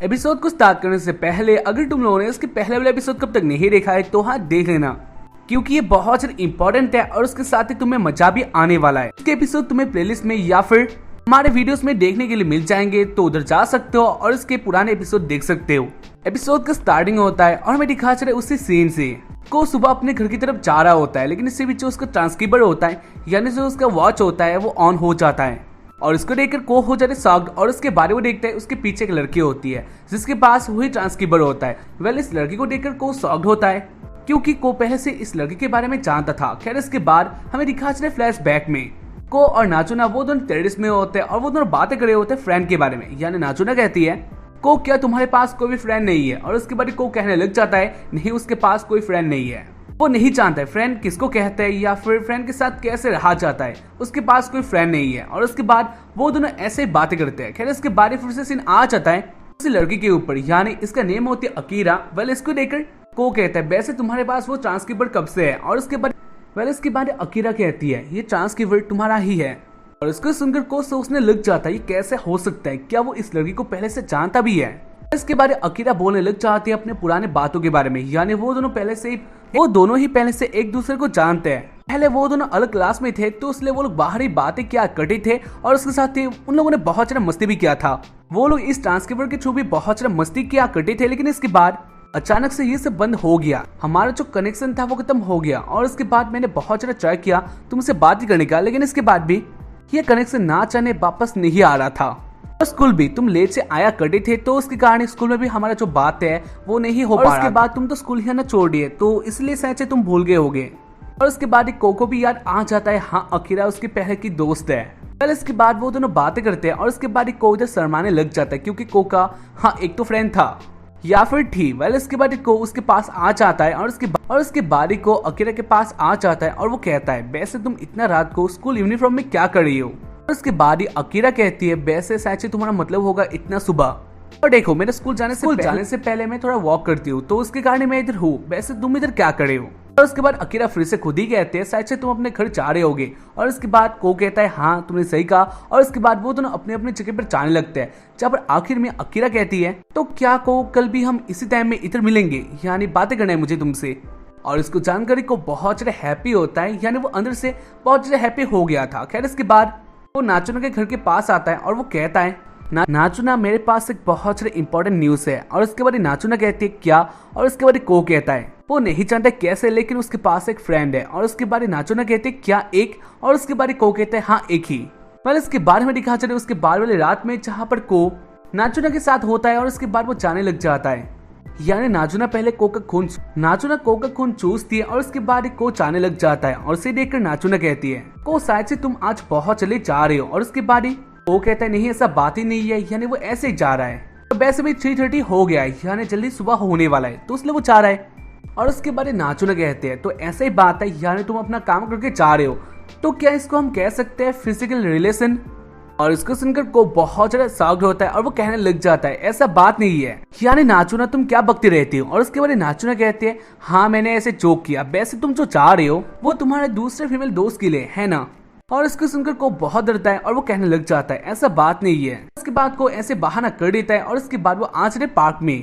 Episode को start करने से पहले अगर तुम लोगों ने इसके पहले वाले एपिसोड कब तक नहीं देखा है तो हाँ देख लेना, क्योंकि ये बहुत ज्यादा इंपॉर्टेंट है और उसके साथ ही तुम्हें मजा भी आने वाला है। इसके एपिसोड तुम्हें प्लेलिस्ट में या फिर हमारे वीडियोस में देखने के लिए मिल जाएंगे, तो उधर जा सकते हो और इसके पुराने एपिसोड देख सकते हो। एपिसोड का स्टार्टिंग होता है और हमें दिखा चले उसी सीन से को सुबह अपने घर की तरफ जा रहा होता है, लेकिन इससे बीच उसका ट्रांसक्रीबर होता है यानी जो उसका वॉच होता है वो ऑन हो जाता है और इसको देखकर को हो जाते शॉक्ड और उसके बारे में देखता है उसके पीछे एक लड़की होती है जिसके पास वही ट्रांसक्रीबर होता है। वेल इस लड़की को देखकर को शॉक्ड होता है क्योंकि को पहले से इस लड़की के बारे में जानता था। खैर इसके बाद हमें दिखा चले फ्लैशबैक में को और नाचुना वो दोनों टेरेस में होते हैं और वो दोनों बातें कर रहे होते हैं फ्रेंड के बारे में। यानी नाचुना कहती है को क्या तुम्हारे पास कोई भी फ्रेंड नहीं है, और उसके बाद को कहने लग जाता है नहीं उसके पास कोई फ्रेंड नहीं है। वो नहीं जानता है फ्रेंड किसको कहते हैं या फिर फ्रेंड के साथ कैसे रहा जाता है, उसके पास कोई फ्रेंड नहीं है। और उसके बाद वो दोनों ऐसे ही बातें करते हैं। खैर इसके बाद फिर से सीन आ जाता है उसी लड़की के ऊपर, यानी इसका नेम होती है अकीरा। वेल इसको देखकर को कहता है वैसे तुम्हारे पास वो ट्रांसक्रीबर कब से है, और उसके बाद इसके बाद अकीरा कहती है ये ट्रांसक्रीबर तुम्हारा ही है। और इसको सुनकर को सोचने लग जाता है ये कैसे हो सकता है, क्या वो इस लड़की को पहले से जानता भी है। इसके बारे अकीरा बोलने लग जाती है अपने पुराने बातों के बारे में, यानी वो दोनों ही पहले से एक दूसरे को जानते हैं। पहले वो दोनों अलग क्लास में थे तो इसलिए वो लोग बाहर ही बातें किया करते थे और उसके साथ ही उन लोगों ने बहुत सारा मस्ती भी किया था। वो लोग इस ट्रांसक्रीबर के थ्रू भी बहुत सारा मस्ती किया करते थे, लेकिन इसके बाद अचानक से ये सब बंद हो गया। हमारा जो कनेक्शन था वो खत्म हो गया और उसके बाद मैंने बहुत सारा ट्राई किया तुमसे बात ही करने का, लेकिन इसके बाद भी ये कनेक्शन ना चाहने वापस नहीं आ रहा था। और स्कूल भी तुम लेट से आया करते थे तो उसके कारण स्कूल में भी हमारा जो बात है वो नहीं हो पा रहा। उसके बाद तुम तो स्कूल ही ना छोड़ दिए तो इसलिए शायद से तुम भूल गए होगे। और उसके बाद कोको भी याद आ जाता है हाँ अकीरा उसकी पहले की दोस्त है। कल इसके बाद वो दोनों बातें करते हैं और उसके बाद को इधर शर्माने लग जाता है क्योंकि को का हाँ एक तो फ्रेंड था या फिर थी। वेल इसके बाद को उसके पास आ जाता है और उसके बाद को अकीरा के पास आ जाता है और वो कहता है वैसे तुम इतना रात को स्कूल यूनिफॉर्म में क्या कर रही हो। और उसके बाद ही अकीरा कहती है वैसे शायद से तुम्हारा मतलब होगा इतना सुबह, और देखो मेरे स्कूल जाने से पहले मैं थोड़ा वॉक करती हूँ तो उसके कारण मैं इधर हूँ, वैसे तुम इधर क्या कर रहे हो। और उसके बाद अकीरा फिर से खुद ही कहते हैं शायद से तुम अपने घर जा रहे होगे। और उसके बाद को कहता है हाँ तुमने सही कहा। और उसके बाद वो दोनों अपने अपने जगह पर जाने लगते हैं, जहाँ पर आखिर में अकीरा कहती है तो क्या को कल भी हम इसी टाइम में इधर मिलेंगे, यानी बातें करना है मुझे तुमसे। और इसको जानकारी को बहुत ज्यादा हैप्पी होता है, यानी वो अंदर से बहुत ज्यादा हैप्पी हो गया था। खैर इसके बाद वो नाचुना के घर के पास आता है और वो कहता है नाचुना मेरे पास एक बहुत सारे इंपॉर्टेंट न्यूज है। और उसके बाद नाचुना कहती है क्या, और उसके बाद को कहता है वो नहीं जानता कैसे लेकिन उसके पास एक फ्रेंड है। और उसके बाद नाचुना कहती है क्या एक, और उसके बाद को कहता है हाँ एक ही। मतलब इसके बारे में दिखा चले उसके बाद वाली रात में जहाँ पर को नाचुना के साथ होता है और उसके बाद वो जाने लग जाता है, यानी नाचुना पहले को का खून चूसती है और उसके बाद को जाने लग जाता है। और उसे देखकर नाचुना कहती है को शायद से तुम आज बहुत चले जा रहे हो। और उसके बाद वो कहता है नहीं ऐसा बात ही नहीं है, यानी वो ऐसे ही जा रहा है। तो वैसे भी 3:30 हो गया है, यानी जल्दी सुबह होने वाला है तो इसलिए वो जा रहा है। और उसके बाद नाचुना कहते हैं तो ऐसा ही बात है, यानी तुम अपना काम करके जा रहे हो तो क्या इसको हम कह सकते हैं फिजिकल रिलेशन। और इसको सुनकर को बहुत ज्यादा शॉक्ड होता है और वो कहने लग जाता है ऐसा बात नहीं है, यानी नाचुना तुम क्या बकती रहती हो। और उसके बाद नाचुना कहती है हाँ मैंने ऐसे जोक किया, वैसे तुम जो चाह रहे हो वो तुम्हारे दूसरे फीमेल दोस्त के लिए है ना। और इसको सुनकर को बहुत डरता है और वो कहने लग जाता है ऐसा बात नहीं है। उसके बाद को ऐसे बहाना कर देता है और उसके बाद वो आ जाते पार्क में।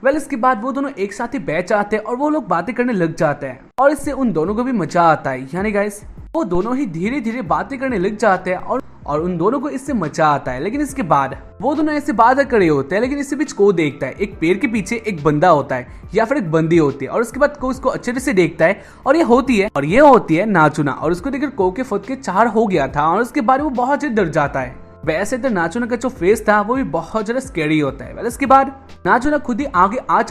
वेल इसके बाद वो दोनों एक साथ ही बैठ जाते हैं और वो लोग बातें करने लग जाते हैं और इससे उन दोनों को भी मजा आता है, यानी गाइस वो दोनों ही धीरे धीरे बातें करने लग जाते हैं और उन दोनों को इससे मजा आता है। लेकिन इसके बाद वो दोनों ऐसे बातें करे होते हैं, लेकिन इसी बीच को देखता है एक पेड़ के पीछे एक बंदा होता है या फिर एक बंदी होती है। और उसके बाद को उसको अच्छे से देखता है और ये होती है नाचुना। और उसको देखकर को के खुद के 4 हो गया था और उसके बाद वो बहुत ज्यादा डर जाता है। वैसे तो नाचुना का जो फेस था वो भी बहुत ज्यादा स्कैरी होता है। इसके बाद नाचुना खुद ही आगे आ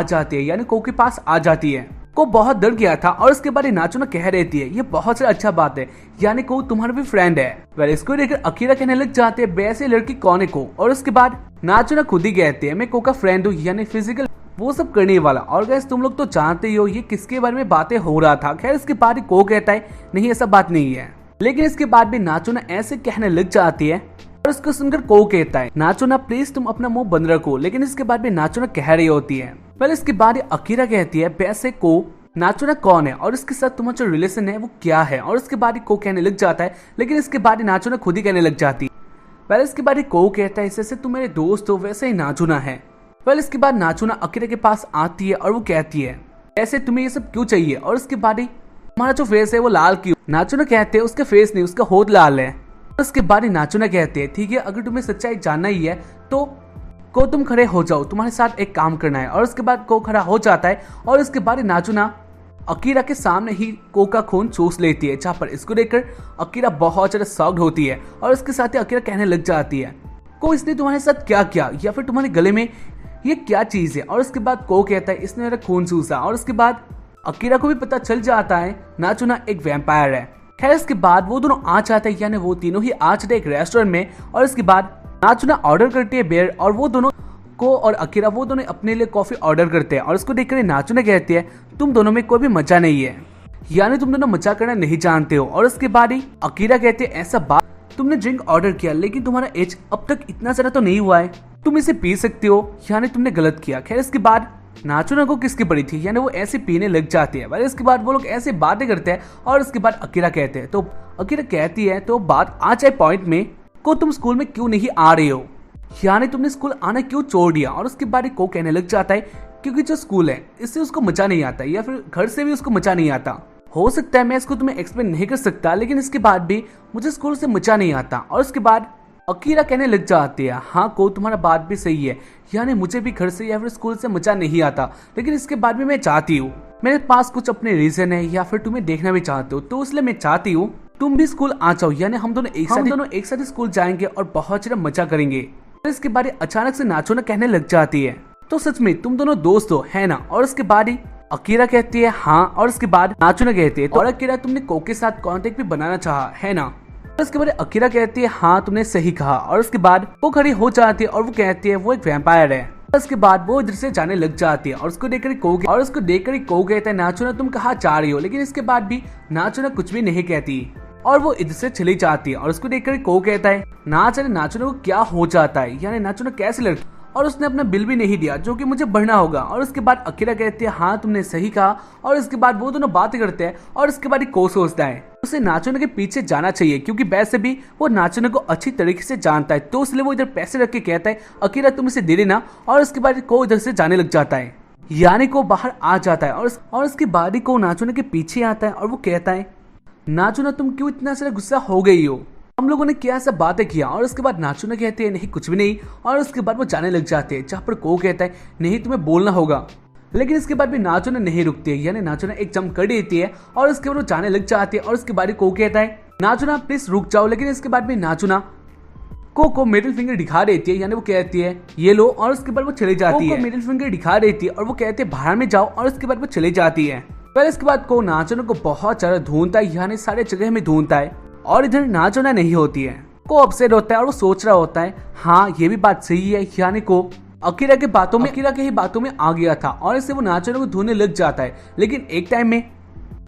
जाती है, यानी को के पास आ जाती है। को बहुत डर गया था और उसके बाद नाचुना कह रहती है ये बहुत सा अच्छा बात है, यानी को तुम्हारा भी फ्रेंड है। वेल इसको देखकर अकीरा कहने लग जाते हैं वैसे लड़की कौन है को। और उसके बाद नाचुना खुद ही कहते हैं मैं को का फ्रेंड हूँ, यानी फिजिकल वो सब करने वाला। और गैस तुम लोग तो जानते ही हो ये किसके बारे में बातें हो रहा था। खैर इसके बाद को कहता है नहीं ऐसा बात नहीं है, लेकिन इसके बाद भी नाचुना ऐसे कहने लग जाती है और उसको सुनकर को कहता है नाचुना प्लीज तुम अपना मुंह बंद रखो। लेकिन इसके बाद भी नाचुना कह रही होती है। पहले इसके बाद अकीरा कहती है वैसे को नाचुना कौन है और इसके साथ तुम्हारा जो रिलेशन है वो क्या है। और उसके बाद को कहने लग जाता है, लेकिन इसके बाद नाचुना खुद ही कहने लग जाती है वेल इसके बाद को कहता है जैसे तुम मेरे दोस्त हो वैसे ही नाजुना है। वेल इसके बाद नाजुना अकीरा के पास आती है और वो कहती है ऐसे तुम्हें ये सब क्यों चाहिए, और उसके बाद ही तुम्हारा जो फेस है वो लाल क्यों। नाजुना कहते हैं उसका फेस नहीं उसका होठ लाल है। उसके बाद ही नाजुना कहते हैं ठीक है अगर तुम्हें सच्चाई जानना ही है तो को तुम खड़े हो जाओ, तुम्हारे साथ एक काम करना है। और उसके बाद को खड़ा हो जाता है और उसके बाद नाजुना अकीरा के सामने ही को का खून चूस लेती है, जहाँ पर इसको देखकर अकीरा बहुत ज्यादा शॉक्ड होती है और उसके साथ ही अकीरा कहने लग जाती है को इसने तुम्हारे साथ क्या किया, या फिर तुम्हारे गले में ये क्या चीज है। और उसके बाद को कहता है इसने मेरा खून चूसा। और उसके बाद अकीरा को भी पता चल जाता है नाजुना एक वैम्पायर है। खैर इसके बाद वो दोनों आ जाते हैं, यानी वो तीनों ही आ जाते हैं एक रेस्टोरेंट में। और इसके बाद नाजुना ऑर्डर करती है बियर और वो दोनों को और अकीरा वो दोनों अपने लिए कॉफी ऑर्डर करते हैं। और उसको देखकर नाजुना कहती है तुम दोनों में कोई भी मजा नहीं है, यानी तुम दोनों मजा करना नहीं जानते हो। और उसके बाद ही अकीरा कहते हैं ऐसा बात तुमने ड्रिंक ऑर्डर किया लेकिन तुम्हारा एज अब तक इतना ज्यादा तो नहीं हुआ है, तुम इसे पी सकते हो, यानी तुमने गलत किया। खैर इसके बाद नाजुना को किसकी पड़ी थी, यानी वो ऐसे पीने लग जाती है। वैसे इसके बाद वो लोग ऐसे बातें करते हैं और उसके बाद अकीरा कहते हैं तो अकीरा कहती है तो बात आ जाए पॉइंट में को तुम स्कूल में क्यों नहीं आ रहे हो, यानी तुमने स्कूल आना क्यों छोड़ दिया। और उसके बाद को कहने लग जाता है क्योंकि जो स्कूल है इससे उसको मजा नहीं आता, या फिर घर से भी उसको मजा नहीं आता। हो सकता है मैं इसको तुम्हें एक्सप्लेन नहीं कर सकता, लेकिन इसके बाद भी मुझे स्कूल से मजा नहीं आता। और उसके बाद अकीरा कहने लग जाती है हाँ को तुम्हारा बात भी सही है, यानी मुझे भी घर से या फिर स्कूल से मजा नहीं आता, लेकिन इसके बाद भी मैं चाहती हूँ मेरे पास कुछ अपने रीजन है या फिर तुम्हें देखना भी चाहते हो, तो इसलिए मैं चाहती हूँ तुम भी स्कूल आ जाओ, यानी हम दोनों एक साथ स्कूल जाएंगे और बहुत ज्यादा मजा करेंगे। इसके बाद अचानक से नाजुना कहने लग जाती है तो सच में तुम दोनों दोस्त हो है ना। और उसके बाद ही अकीरा कहती है हाँ। और उसके बाद नाजुना कहती है तो और अकीरा तुमने को के साथ कांटेक्ट भी बनाना चाहा है ना। और उसके बाद अकीरा कहती है हाँ तुमने सही कहा। और उसके बाद वो खड़ी हो जाती है और वो कहती है वो एक वैम्पायर है। उसके बाद वो इधर से जाने लग जाती है और उसको देखकर को कहता है नाजुना तुम कहाँ जा रही हो, लेकिन इसके बाद भी नाजुना कुछ भी नहीं कहती और वो इधर से चली जाती है। और उसको देखकर को कहता है ना जाने नाजुना को क्या हो जाता है, यानी नाजुना कैसे लड़की, और उसने अपना बिल भी नहीं दिया जो कि मुझे भरना होगा। और उसके बाद अकीरा कहती है हाँ तुमने सही कहा। और इसके बाद वो दोनों बातें करते हैं और इसके बाद को सोचता है उसे नाजुना के पीछे जाना चाहिए, क्योंकि वैसे भी वो नाजुना को अच्छी तरीके से जानता है, तो इसलिए वो इधर पैसे रख के कहता है अकीरा तुम इसे दे देना। और उसके बाद को इधर से जाने लग जाता है, यानी को बाहर आ जाता है और उसके बाद ही को नाजुना के पीछे आता है और वो कहता है नाजुना तुम क्यों इतना सारा गुस्सा हो गई हो, हम लोगों ने क्या सब बातें किया। और उसके बाद नाजुना कहती है नहीं कुछ भी नहीं। और उसके बाद वो जाने लग जाते हैं, जहाँ पर को कहता है नहीं तुम्हें बोलना होगा, लेकिन इसके बाद भी नाजुना नहीं रुकती है, यानी नाजुना एक जंप कर देती है और उसके बाद वो जाने लग जाती है। और उसके बाद को कहता है नाजुना प्लीज रुक जाओ, लेकिन इसके बाद भी नाजुना को मिडिल फिंगर दिखा देती है, यानी वो कहती है ये लो। और उसके बाद वो चली जाती है, मिडिल फिंगर दिखा देती है और वो कहती है बाहर में जाओ। और उसके बाद वो चली जाती है। फिर इसके बाद को नाजुना को बहुत ज्यादा ढूंढता है, यानी सारे जगह में ढूंढता है और इधर नाजुना नहीं होती है। को अपसेट होता है और वो सोच रहा होता है हाँ ये भी बात सही है, यानी को अकीरा के ही बातों में आ गया था और इससे वो नाजुना को ढूंढने लग जाता है। लेकिन एक टाइम में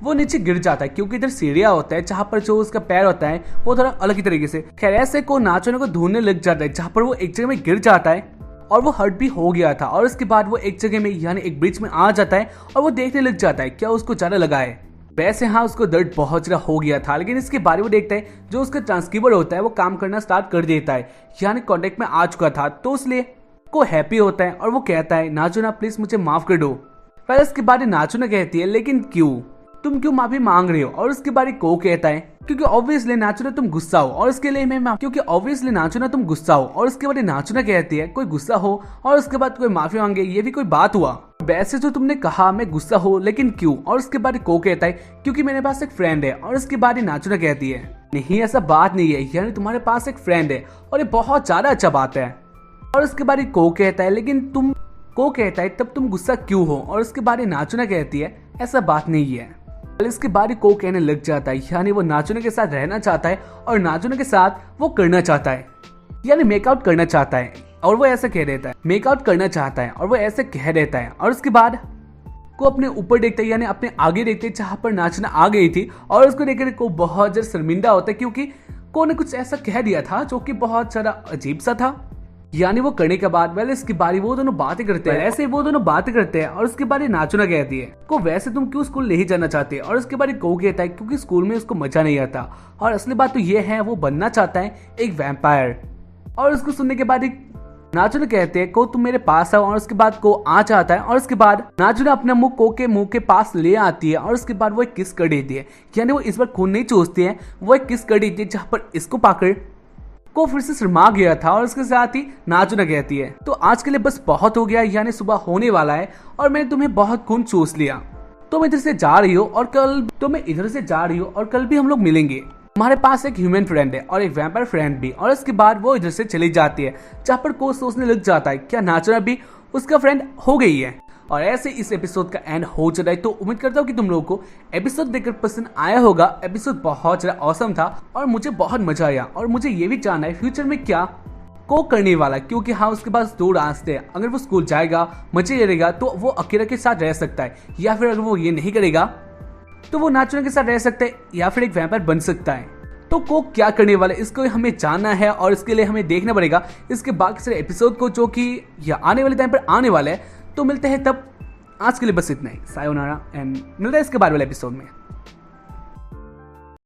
वो नीचे गिर जाता है, क्योंकि इधर सीढ़ियां होता है जहाँ पर जो उसका पैर होता है वो थोड़ा अलग ही तरीके से। खैर ऐसे को नाजुना को ढूंढने लग जाता है, जहाँ पर वो एक जगह में गिर जाता है और वो हर्ट भी हो गया था। और उसके बाद वो एक जगह में यानी एक ब्रिज में आ जाता है और वो देखने लग जाता है क्या उसको ज्यादा लगा है। वैसे हाँ उसको दर्द बहुत ज्यादा हो गया था, लेकिन इसके बारे में देखता है जो उसका ट्रांसक्रिबर होता है वो काम करना स्टार्ट कर देता है, यानी कॉन्टेक्ट में आ चुका था, तो इसलिए को हैप्पी होता है और वो कहता है नाजुना प्लीज मुझे माफ कर दो। फिर इसके बाद नाजुना कहती है लेकिन क्यों, तुम क्यों माफी मांग रहे हो। और उसके बारे को कहता है क्योंकि ऑब्वियसली नाजुना तुम गुस्सा हो और उसके लिए मैं क्योंकि ऑब्वियसली नाजुना तुम गुस्सा हो। और उसके बाद नाजुना कहती है कोई गुस्सा हो और उसके बाद कोई माफी मांगे ये भी कोई बात हुआ, वैसे जो तुमने कहा मैं गुस्सा हो लेकिन क्यों। और उसके बाद को कहता है क्योंकि मेरे पास एक फ्रेंड है। और उसके बाद नाजुना कहती है नहीं ऐसा बात नहीं है, यानी तुम्हारे पास एक फ्रेंड है और ये बहुत ज्यादा अच्छा बात है। और उसके बाद को कहता है लेकिन तुम को कहता है तब तुम गुस्सा क्यों हो। और उसके बाद नाजुना कहती है ऐसा बात नहीं है। इसके बाद को कहने लग जाता है, यानी वो नाजुना के साथ रहना चाहता है और नाजुना के साथ वो करना चाहता है, यानी मेकआउट करना चाहता है। और वो ऐसे कह देता है मेकआउट करना चाहता है और वो ऐसे कह देता है। और उसके बाद को अपने ऊपर देखता है, यानी अपने आगे देखते है जहाँ पर नाजुना आ गई थी। और उसको देखकर को बहुत ज्यादा शर्मिंदा होता है, क्योंकि को ने कुछ ऐसा कह दिया था जो कि बहुत ज्यादा अजीब सा था। यानी वो करने के बाद वैसे इसकी बारी वो दोनों बातें करते हैं, ऐसे वो दोनों बातें करते हैं। और उसके बाद नाजुना कहती है को वैसे तुम क्यों स्कूल नहीं जाना चाहते। और उसके बाद को कहता है क्योंकि स्कूल में उसको मजा नहीं आता और असली बात तो ये है वो बनना चाहता है एक वैम्पायर। और उसको सुनने के बाद एक नाजुना कहते हैं को तुम मेरे पास आओ, और उसके बाद को आ जाता है और उसके बाद नाजुना अपना मुंह को के मुंह के पास ले आती है और उसके बाद वो एक किस कर देती है। यानी वो इस बार खून नहीं चूसती है, वो एक किस कर देती है जहां पर इसको पाकर को फिर से शर्मा गया था। और उसके साथ ही नाजुना कहती है तो आज के लिए बस बहुत हो गया, यानी सुबह होने वाला है और मैंने तुम्हें बहुत खून चूस लिया, तुम इधर से जा रही हो और कल तो मैं इधर से जा रही हूँ और कल भी हम लोग मिलेंगे। हमारे पास एक ह्यूमन फ्रेंड है और एक वैम्पायर फ्रेंड भी। और उसके बाद वो इधर से चली जाती है जहाँ पर को सोचने लग जाता है क्या नाजुना भी उसका फ्रेंड हो गई है। और ऐसे इस एपिसोड का एंड हो चला है। तो उम्मीद करता हूँ कि तुम लोगों को एपिसोड देखकर पसंद आया होगा। एपिसोड बहुत ज़्यादा ऑसम था और मुझे बहुत मजा आया और मुझे ये भी जानना है फ्यूचर में क्या को करने वाला, क्योंकि हाँ उसके पास दो रास्ते हैं। अगर वो स्कूल जाएगा मजे करेगा तो वो अकेला के साथ रह सकता है, या फिर अगर वो ये नहीं करेगा तो वो नाजुना के साथ रह सकता है या फिर एक वैम्पायर बन सकता है। तो को क्या करने वाला है इसको हमें जानना है और इसके लिए हमें देखना पड़ेगा इसके बाकी सारे एपिसोड को जो कि आने वाले टाइम पर आने वाले हैं। तो मिलते हैं तब, आज के लिए बस इतना ही। सायोनारा एंड मिलते हैं इसके बाद वाले एपिसोड में।